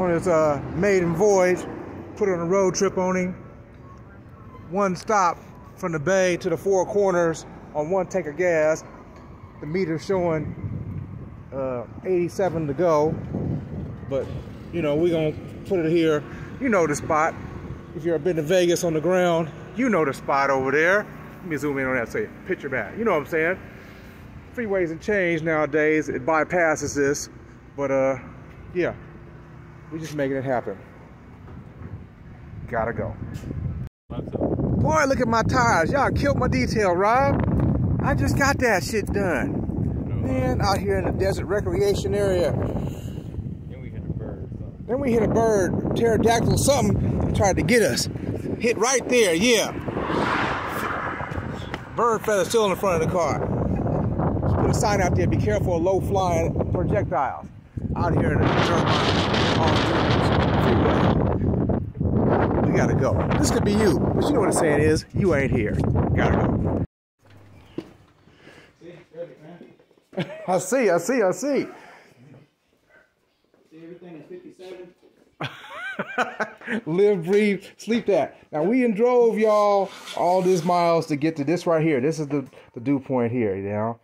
on his maiden voyage. Put on a road trip on him. One stop from the bay to the Four Corners on one tank of gas. The meter showing 87 to go. But, you know, we're going to put it here. You know the spot. If you've been to Vegas on the ground, you know the spot over there. Let me zoom in on that so you picture that. You know what I'm saying? Freeways have changed nowadays. It bypasses this. But, yeah. We're just making it happen. Gotta go. Boy, look at my tires. Y'all killed my detail, Rob. I just got that shit done. Man, out here in the desert recreation area. Then we hit a bird. Then we hit a bird, pterodactyl, something tried to get us. Hit right there, yeah. Bird feather still in the front of the car. Just put a sign out there, be careful of low-flying projectiles. Out here in the freeway. We gotta go. This could be you, but you know what the saying is, you ain't here. Gotta go. I see. See, everything is 57. Live, breathe, sleep that. Now we drove y'all all these miles to get to this right here. This is the dew point here, you know.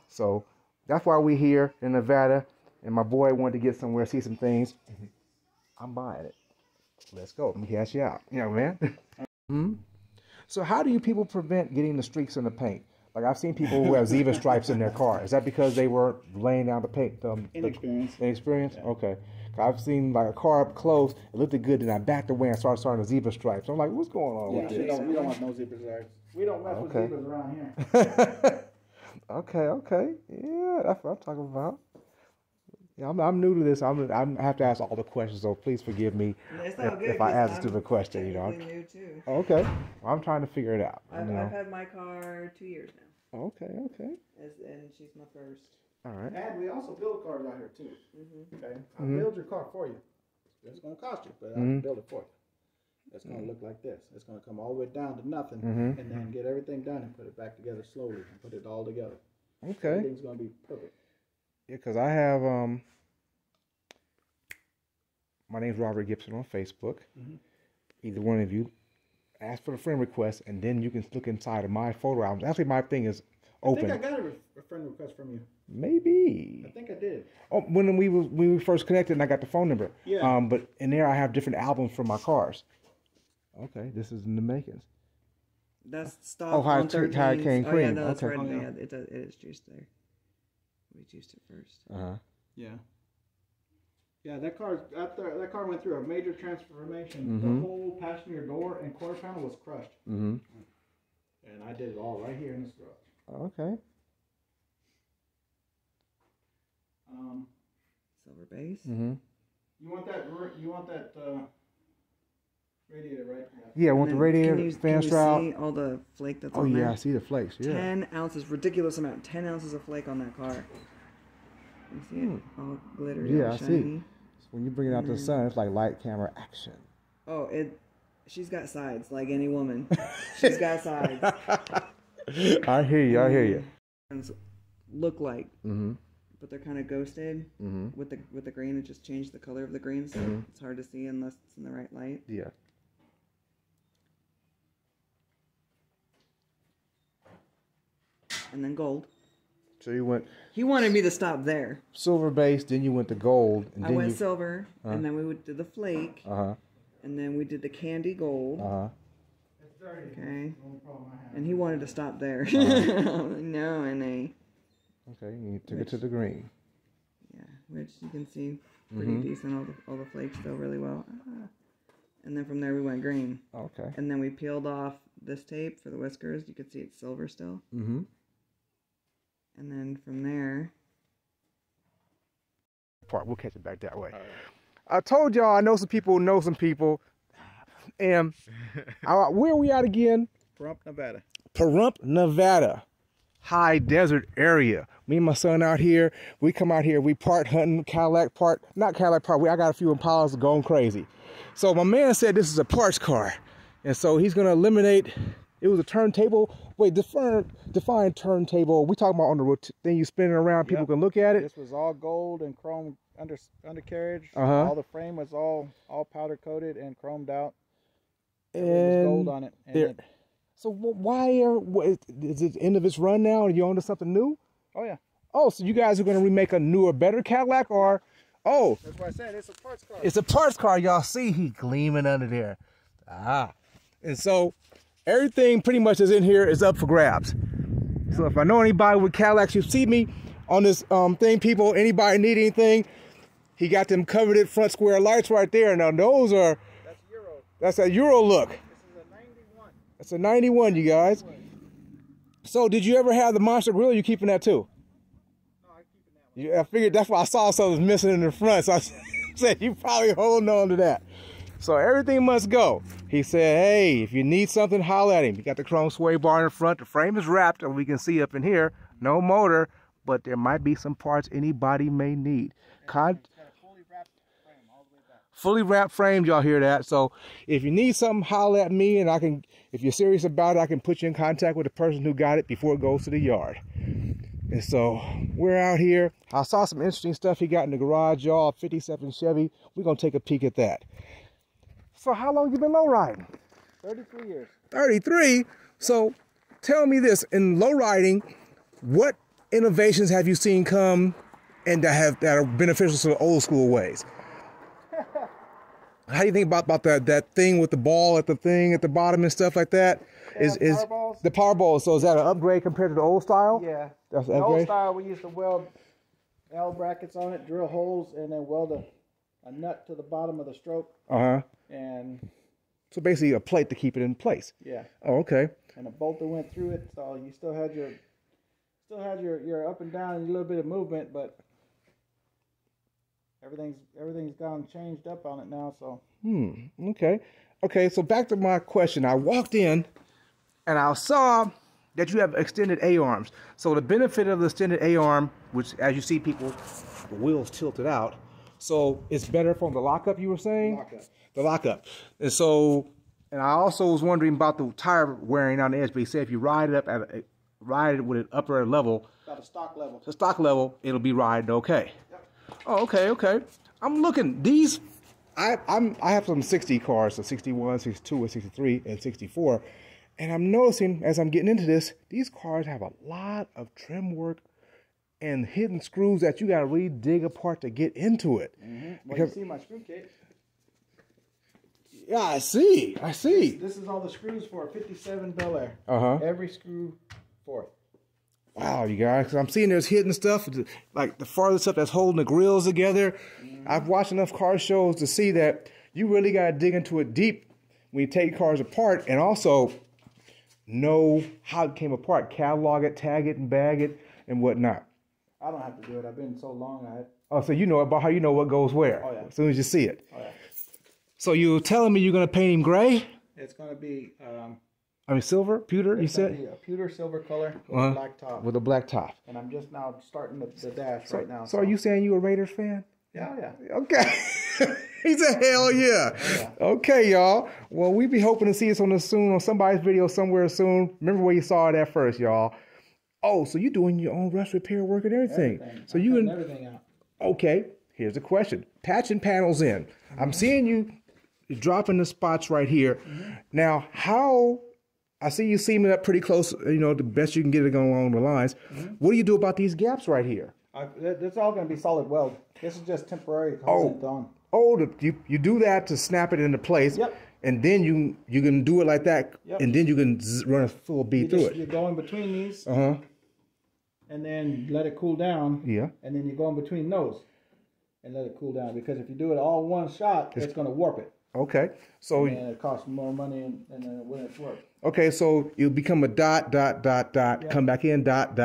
So that's why we here in Nevada. And my boy wanted to get somewhere, see some things. I'm buying it. Let's go. Let me cash you out. You know, man. So how do you people prevent getting the streaks in the paint? Like I've seen people who have Ziva stripes in their car. Is that because they were laying down the paint? Inexperience. Inexperience? Yeah. Okay. I've seen like a car up close. It looked good, and I backed away and started the zebra stripes. I'm like, what's going on with this? We don't want no zebra stripes. We don't mess with zebras around here. Okay. Yeah, that's what I'm talking about. Yeah, I'm new to this. I have to ask all the questions, so please forgive me if I ask a stupid question. You know. New too. Okay. Well, I'm trying to figure it out. I've had my car 2 years now. Okay. And she's my first. All right. And we also build cars out here too. Okay. I'll build your car for you. It's going to cost you, but I'll build it for you. It's going to look like this. It's going to come all the way down to nothing, and then get everything done and put it back together slowly and put it all together. Okay. Everything's going to be perfect. Yeah, because I have my name's Robert Gibson on Facebook. Either one of you ask for a friend request, and then you can look inside of my photo albums. Actually, my thing is open. I think I got a friend request from you. Maybe. I think I did. Oh, when we first connected, and I got the phone number. Yeah. But in there, I have different albums for my cars. Okay, this is in the makings. That's stock. Oh, Hurricane Cream. Oh yeah, no, that's okay. right. Yeah, it is juiced there. We juiced it first. Yeah. Yeah, that car went through a major transformation. The whole passenger door and quarter panel was crushed. And I did it all right here in this garage. Okay. Silver base. You want that radiator, right? Yeah, I want the radiator, fan strap. See all the flake that's Oh on there? yeah, I see the flakes. Yeah. 10 ounces, ridiculous amount. 10 ounces of flake on that car. You see it? All glittery, Yeah, all I shiny. see. So when you bring it out to the sun, it's like light camera action. Oh, she's got sides, like any woman. She's got sides. I hear you. Look like, but they're kind of ghosted with the green. It just changed the color of the green, so it's hard to see unless it's in the right light. Yeah. And then gold. So you went. He wanted me to stop there. Silver base, then you went to gold, and I then went silver, and then we did the flake, and then we did the candy gold. Okay. And he wanted to stop there. No, and okay, you took it to the green. Yeah, which you can see pretty decent. All the flakes still really well. And then from there we went green. Okay. And then we peeled off this tape for the whiskers. You could see it's silver still. And then from there, we'll catch it back that way. I told y'all I know some people who know some people. And where are we at again? Pahrump, Nevada. Pahrump, Nevada. High desert area. Me and my son out here. We come out here. We part hunting, not Cadillac part. I got a few Impalas going crazy. So my man said this is a parts car. And so he's going to eliminate It was a turntable. Wait, define turntable. We talking about on the thing you spinning around, people can look at it? This was all gold and chrome undercarriage. Uh-huh. All the frame was all powder coated and chromed out. And it was gold on it. And so why is it end of its run now and you're onto something new? Oh, yeah. Oh, so you guys are going to remake a newer, better Cadillac, or... Oh. That's why I said it's a parts car. It's a parts car. Y'all see he gleaming under there. And so everything pretty much is in here is up for grabs. So if I know anybody with Cadillacs, you see me on this thing, people, anybody need anything, he got them covered in front square lights right there. Now those are... That's Euro. That's a Euro look. This is a 91. That's a 91, you guys. So did you ever have the Monster Grill? You keeping that too? No, I'm keeping that one. Yeah, I figured that's why I saw something missing in the front. So I said, you probably holding on to that. So everything must go. He said, hey, if you need something, holler at him. You got the chrome sway bar in the front. The frame is wrapped, and we can see up in here. No motor, but there might be some parts anybody may need. It's got a fully wrapped frame all the way back. Fully wrapped frame, y'all hear that? So if you need something, holler at me, and I can, if you're serious about it, I can put you in contact with the person who got it before it goes to the yard. And so we're out here. I saw some interesting stuff he got in the garage, y'all. 57 Chevy. We're going to take a peek at that. So how long you been low riding? 33 years. 33? So tell me this, in low riding, what innovations have you seen come and that are beneficial to the old school ways? How do you think about that thing with the ball at the bottom and stuff like that? Yeah, power balls. The power ball, so is that an upgrade compared to the old style? Yeah. That's The an old upgrade? style, we used to weld L brackets on it, drill holes, and then weld a nut to the bottom of the stroke. Uh-huh. And So basically a plate to keep it in place. yeah. Oh, okay. And a bolt that went through it, so you still had your up and down and a little bit of movement, but everything's gone changed up on it now. So Okay, so back to my question. I walked in and I saw that you have extended A-arms. So the benefit of the extended A-arm, which as you see people, the wheels tilted out, so it's better from the lockup, you were saying? Lockup. The lockup. And so, and I also was wondering about the tire wearing on the edge, but he said if you ride it with an upper level, about a stock level. the stock level, it'll be riding okay. Yep. Oh, okay. I'm looking, these, I have some 60 cars, so 61, 62, and 63, and 64. And I'm noticing as I'm getting into this, these cars have a lot of trim work and hidden screws that you got to really dig apart to get into it. Well, you see my screw kit. Yeah, I see. This is all the screws for a 57 Bel Air. Uh-huh. Every screw for it. Wow, you guys, 'cause I'm seeing there's hidden stuff, like the farthest stuff that's holding the grills together. I've watched enough car shows to see that you really got to dig into it deep when you take cars apart, and also know how it came apart, catalog it, tag it, and bag it, and whatnot. I don't have to do it. I've been so long at it. Oh, so you know about how you know what goes where. Oh, yeah. As soon as you see it. Oh, yeah. So you're telling me you're going to paint him gray? It's going to be Silver? Pewter, you it's gonna said? be a pewter silver color with a black top. With a black top. And I'm just now starting the dash right now. So are you saying you a Raiders fan? Yeah. Okay. He said, hell yeah. Okay, y'all. Well, we be hoping to see this on somebody's video somewhere soon. Remember where you saw it at first, y'all. Oh, so you doing your own rust repair work and everything. So you cutting everything out. Okay, here's the question. Patching panels in. I'm seeing you dropping the spots right here. Now, I see you seaming up pretty close, the best you can get it going along the lines. What do you do about these gaps right here? It's all going to be solid weld. This is just temporary holding it on. Oh, you do that to snap it into place. Yep. And then you can do it like that. Yep. And then you can run a full bead through it. You go in between these. Uh-huh. And then let it cool down. Yeah. And then you go in between those and let it cool down. Because if you do it all one shot, it's going to warp it. Okay. So and it costs more money and when it's worked. Okay, so you become a dot, come back in, dot.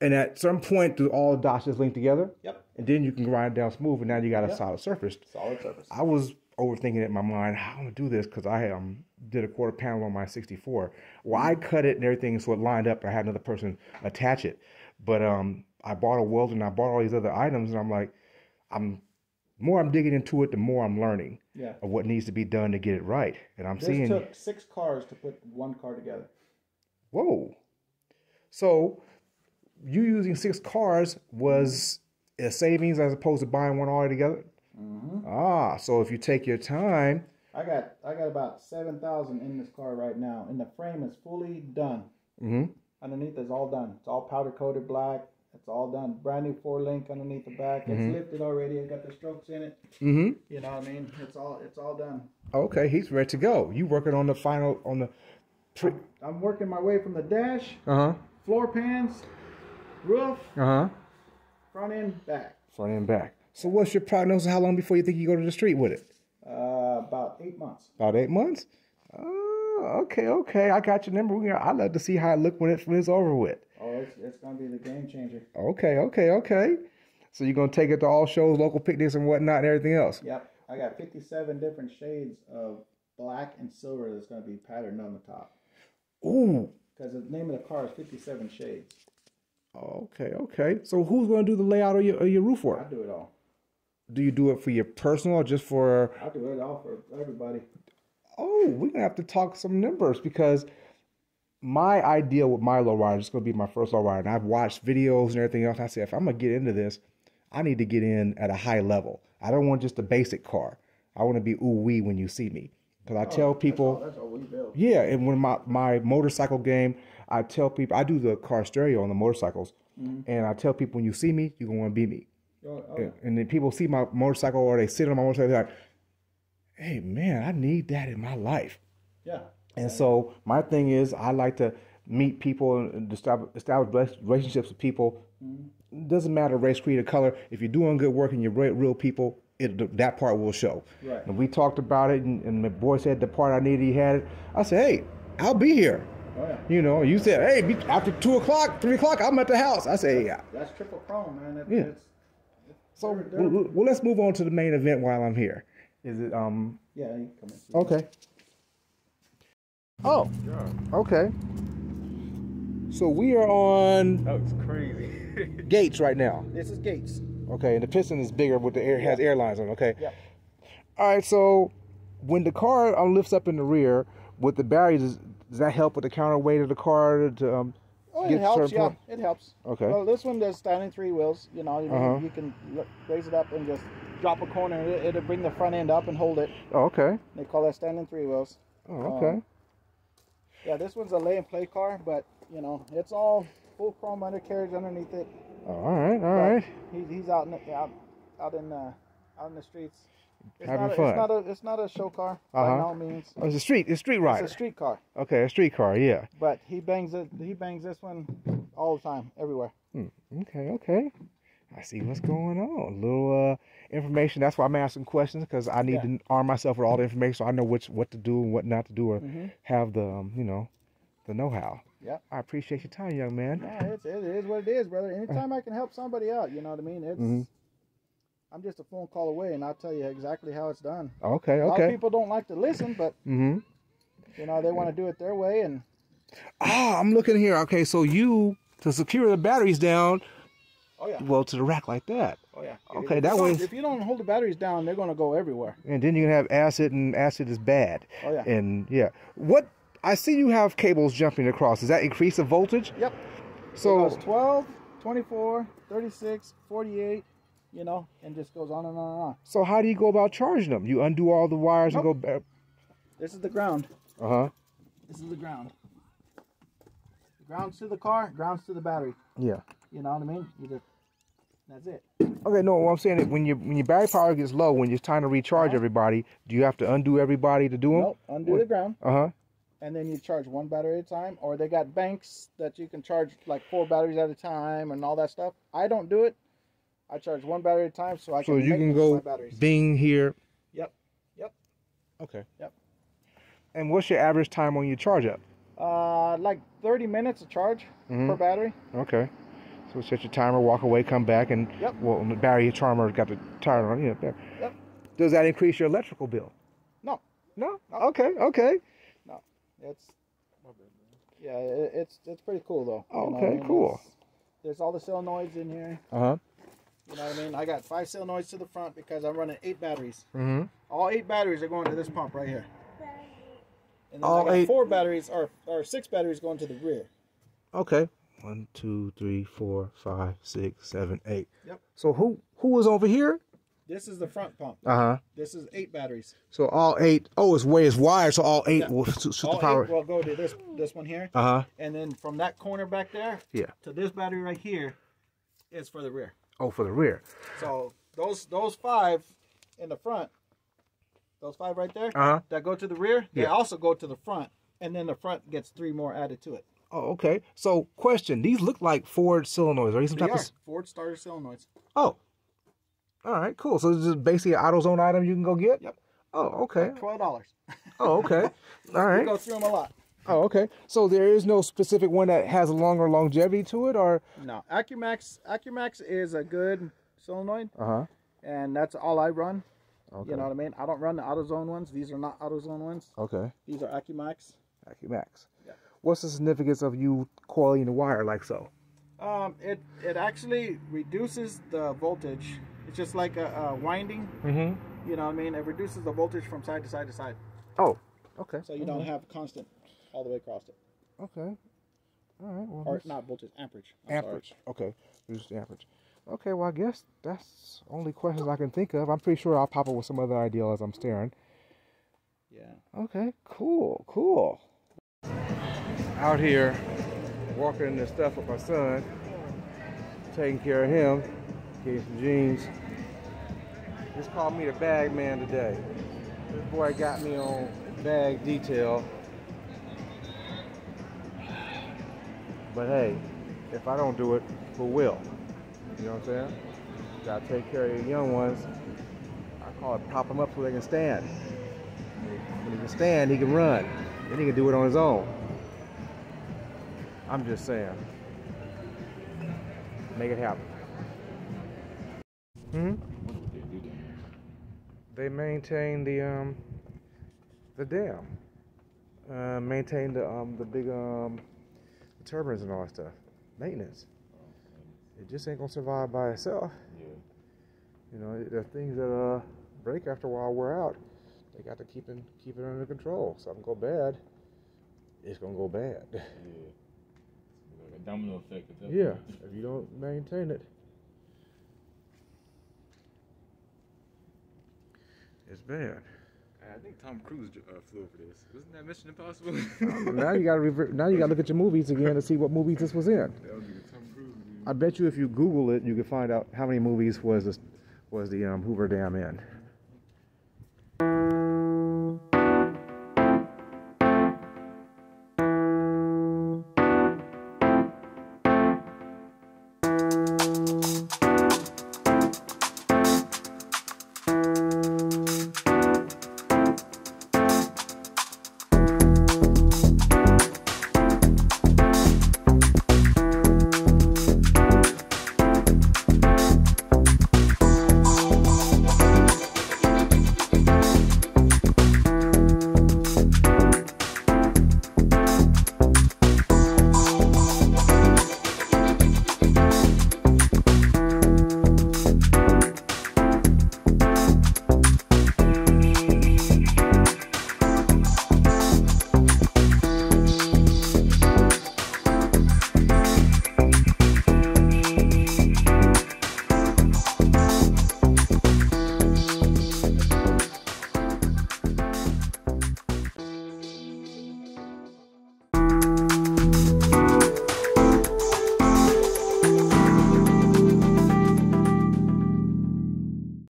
And at some point, do all the dots just link together? Yep. And then you can grind down smooth, and now you got a solid surface. Solid surface. I was overthinking it in my mind, how I'm going to do this, because I did a quarter panel on my 64. Well, I cut it and everything so it lined up. I had another person attach it. But I bought a welder and I bought all these other items, and I'm like, I'm more I'm digging into it, the more I'm learning Yeah. of what needs to be done to get it right. And I'm This seeing, took 6 cars to put one car together. whoa. So you using 6 cars was a savings as opposed to buying one all together? Ah, so if you take your time. I got about 7,000 in this car right now, and the frame is fully done. Underneath is all done. It's all powder coated black. It's all done. Brand new 4-link underneath the back. It's lifted already. It's got the strokes in it. You know what I mean? It's all done. Okay, he's ready to go. You working on the final on the. I'm working my way from the dash, Uh floor pans, roof, huh. front end, back. Front and back. So what's your prognosis? How long before you think you go to the street with it? About 8 months. About 8 months. Oh, okay. I got your number. I'd love to see how it look when it's over with. Oh, it's gonna be the game changer. Okay. So you're gonna take it to all shows, local picnics, and whatnot, and everything else. Yep. I got 57 different shades of black and silver that's gonna be patterned on the top. Ooh. Because the name of the car is 57 Shades. Okay. So who's gonna do the layout of your roof I work? do it all. Do you do it for your personal or just for? I do it all for everybody. Oh, we're gonna have to talk some numbers because my idea with my lowrider is gonna be my first lowrider, and I've watched videos and everything else. I said if I'm gonna get into this, I need to get in at a high level. I don't want just a basic car. I want to be ooh wee when you see me, because I tell people. That's all we build. Yeah, and when my motorcycle game, I tell people I do the car stereo on the motorcycles, and I tell people when you see me, you're gonna want to be me. And then people see my motorcycle or they sit on my motorcycle, they're like, hey man, I need that in my life. Yeah. And so my thing is I like to meet people and establish relationships with people. It doesn't matter race, creed, or color. If you're doing good work and you're real people, that part will show. Right. And we talked about it, and my boy said the part I needed, he had it. I said, hey, I'll be here. Oh, yeah. You know, you said, hey, after 2 o'clock, 3 o'clock, I'm at the house. I say, yeah. That's triple chrome, man. Yeah. So well, let's move on to the main event while I'm here. Is it Yeah, you can come in. okay? Oh, okay. So we are on That was crazy. Gates right now. This is Gates. Okay, and the piston is bigger with the air, has airlines on it, okay? Yeah. All right, so when the car lifts up in the rear with the batteries, does that help with the counterweight of the car to Oh, get it helps. certain Yeah, point? it helps. Okay. Well, this one does standing 3 wheels. You know, Uh-huh. you can raise it up and just drop a corner. It'll bring the front end up and hold it. Oh, okay. They call that standing 3 wheels. Oh, okay. Yeah, this one's a lay and play car, but you know, it's all full chrome undercarriage underneath it. All right. He's out in the streets. It's Having not fun. It's not a show car by no means. Oh, it's a street rider. It's a street car. Okay, a street car, yeah. But he bangs this one all the time, everywhere. Okay. I see what's going on. A little information. That's why I'm asking questions, because I need to arm myself with all the information so I know what to do and what not to do, or have the the know-how. Yeah. I appreciate your time, young man. No, it is what it is, brother. Anytime I can help somebody out, you know what I mean? It's I'm just a phone call away, and I'll tell you exactly how it's done. Okay. A lot of people don't like to listen, but you know, they want to do it their way. And I'm looking here. Okay, so you to secure the batteries down. oh yeah. Well, to the rack like that. Oh yeah. Okay, that way. If you don't hold the batteries down, they're gonna go everywhere. And then you can have acid, and acid is bad. Oh yeah. And what I see you have cables jumping across. Does that increase the voltage? Yep. So It goes 12, 24, 36, 48, you know, and just goes on and on and on. So how do you go about charging them? You undo all the wires and go back. This is the ground. This is the ground. Grounds to the car, grounds to the battery. Yeah. You know what I mean? That's it. Okay, no, what I'm saying is when your battery power gets low, when you're trying to recharge everybody, do you have to undo everybody to do them? Nope, undo the ground. Uh-huh. And then you charge one battery at a time, or they got banks that you can charge like 4 batteries at a time and all that stuff. I don't do it. I charge one battery at a time so I can. So you can maintenance go my batteries. bing here. Yep. Okay. Yep. And what's your average time on your charge up? Like 30 minutes of charge per battery. Okay. So set your timer, walk away, come back, and well, the battery charmer got the tire on. Yeah. There. Yep. Does that increase your electrical bill? No. No. Okay. No. It's pretty cool though. Oh, You know okay, what I mean? cool. There's all the solenoids in here. Uh huh. You know what I mean? I got 5 solenoids to the front because I'm running 8 batteries. Mm-hmm. All 8 batteries are going to this pump right here. And then All I got 8? 4 batteries or 6 batteries going to the rear. Okay. 1, 2, 3, 4, 5, 6, 7, 8. Yep. So who was over here? This is the front pump. Uh-huh. This is 8 batteries. So all 8. Oh, it's wired, so all 8 Yeah. will shoot All the power. 8 will go to this one here. Uh-huh. And then from that corner back there Yeah. to this battery right here is for the rear. Oh, for the rear. So those 5 in the front, those 5 right there, Uh-huh. that go to the rear, they Yeah. also go to the front. And then the front gets 3 more added to it. Oh, okay. So, question: these look like Ford solenoids. Are these some They type are of? Ford starter solenoids. Oh. All right. Cool. So this is basically an AutoZone item you can go get. Yep. Oh, okay. $12. Oh, okay. All We right. go through them a lot. Oh, okay. So there is no specific one that has a longer longevity to it, or? No, AccuMax is a good solenoid, Uh-huh. and that's all I run. Okay. You know what I mean? I don't run the AutoZone ones. These are not AutoZone ones. Okay. These are AccuMax. AccuMax. Yeah. What's the significance of you coiling the wire like so? It actually reduces the voltage. It's just like a winding. Mm-hmm. You know what I mean? It reduces the voltage from side to side to side. Oh. Okay. So you don't have constant all the way across it. Okay. All right. Well, Or not voltage, amperage. I'm sorry. amperage. Okay. Reduce the amperage. Okay. Well, I guess that's only questions I can think of. I'm pretty sure I'll pop up with some other idea as I'm staring. Yeah. Okay, cool, cool. Out here, walking the stuff with my son, taking care of him, getting some jeans. Just called me the bag man today. This boy got me on bag detail. But hey, if I don't do it, who will? You know what I'm saying? Gotta take care of your young ones. I call it prop them up so they can stand. When he can stand, he can run. Then he can do it on his own. I'm just saying. Make it happen. They maintain the dam. Maintain the big turbines and all that stuff. Maintenance. It just ain't gonna survive by itself. Yeah. You know, there are things that break after a while, wear out. They got to keep it under control. Something go bad, it's gonna go bad. Yeah. Like a domino effect. At that Yeah, point. if you don't maintain it, it's bad. I think Tom Cruise flew over this. Wasn't that Mission Impossible? Now you got to now you got to look at your movies again to see what movies this was in. That was like a Tom Cruise movie. I bet you if you Google it, you can find out how many movies was the Hoover Dam in.